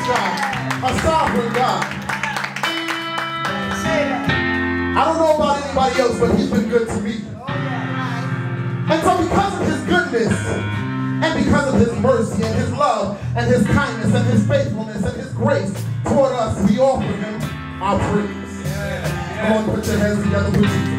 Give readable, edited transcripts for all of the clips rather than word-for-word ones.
God, a sovereign God. I don't know about anybody else, but he's been good to me. And so because of his goodness, and because of his mercy, and his love, and his kindness, and his faithfulness, and his grace toward us, we offer him our praise. Come on, put your hands together for Jesus.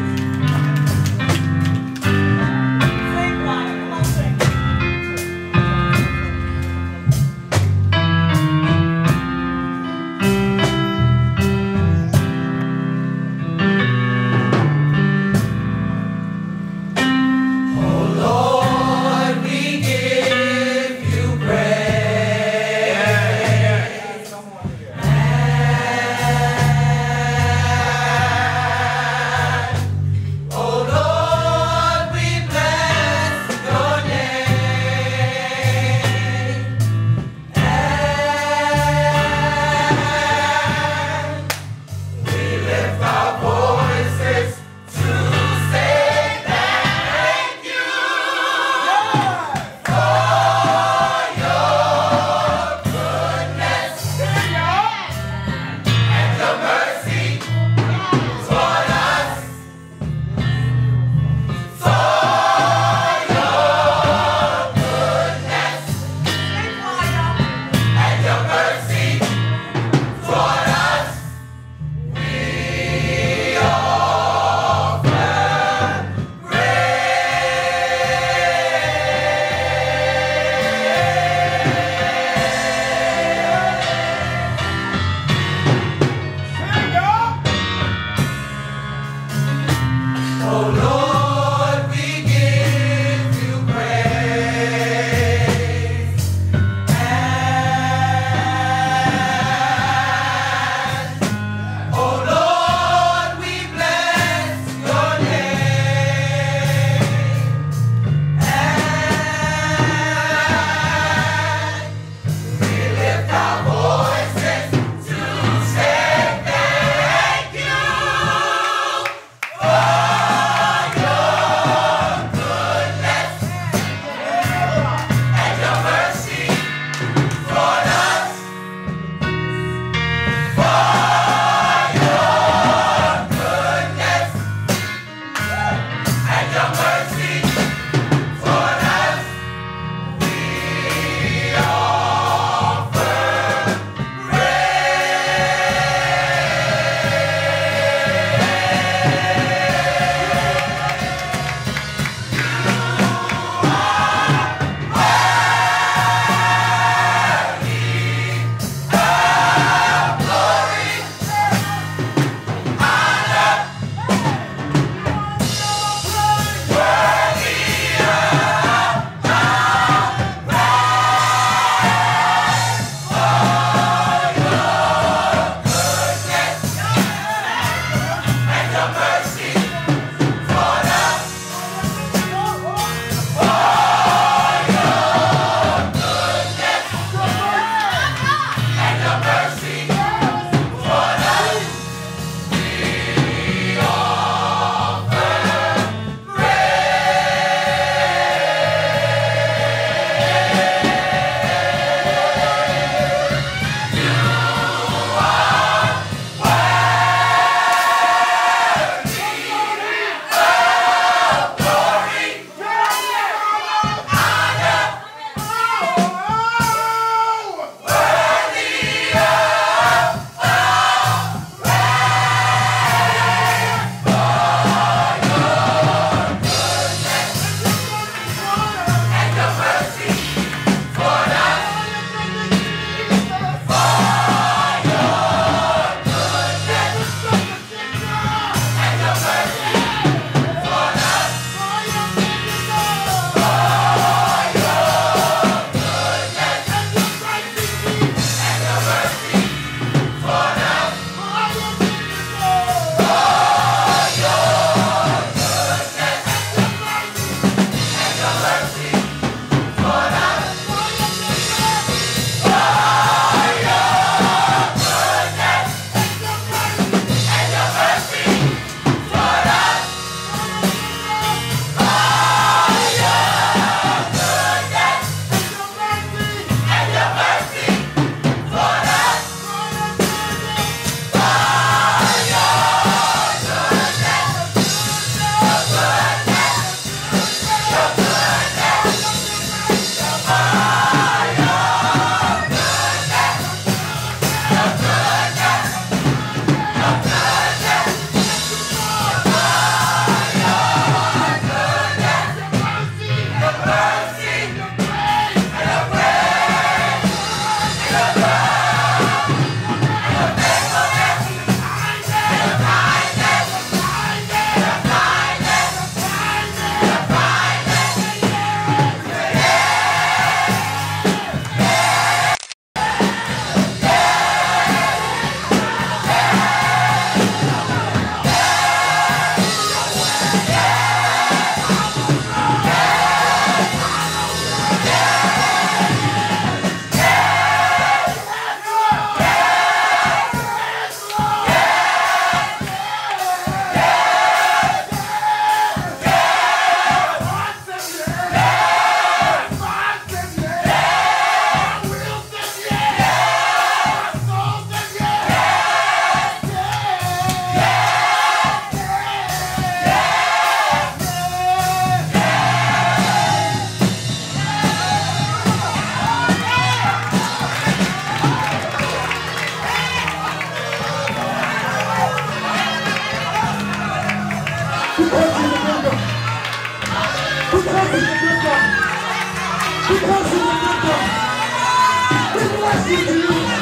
you, Jesus.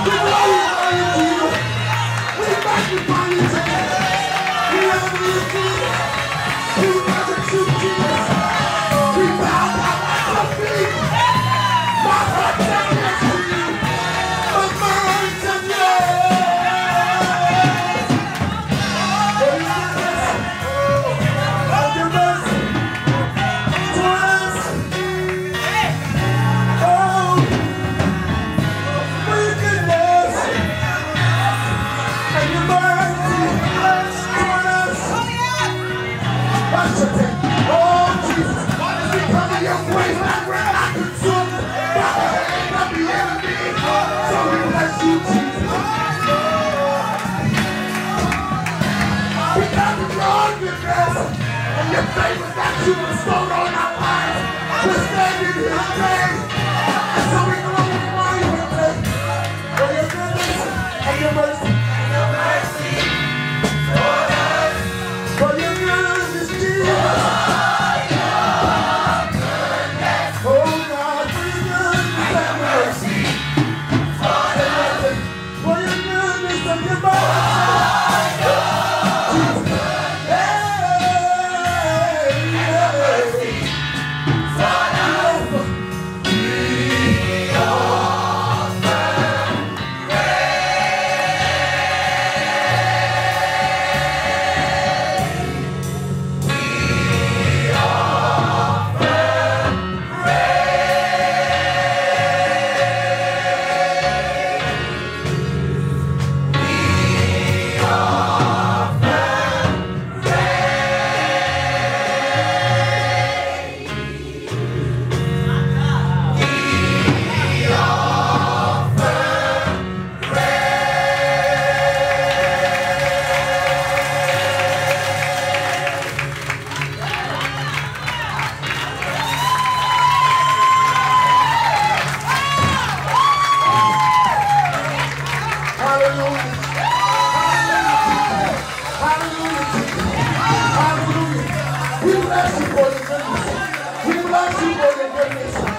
We glorify you, Jesus. We magnify you, Jesus. We honor you, Jesus. We reverence you, Jesus. We bow down at your feet. My heart says to you. My mind says yes. For your mercy toward us. Oh, for your goodness and your mercy toward us. Oh, Jesus, because of your grace, my bread I consume by the hand of the enemy. So we bless you, Jesus. Because of your goodness and your favor that you bestowed on our lives, we're standing here today. And so we glorify you today for your goodness and your mercy. For your goodness, Jesus. Oh God, for your goodness and mercy. For your goodness and your mercy. We bless you for your goodness. We bless you for your goodness.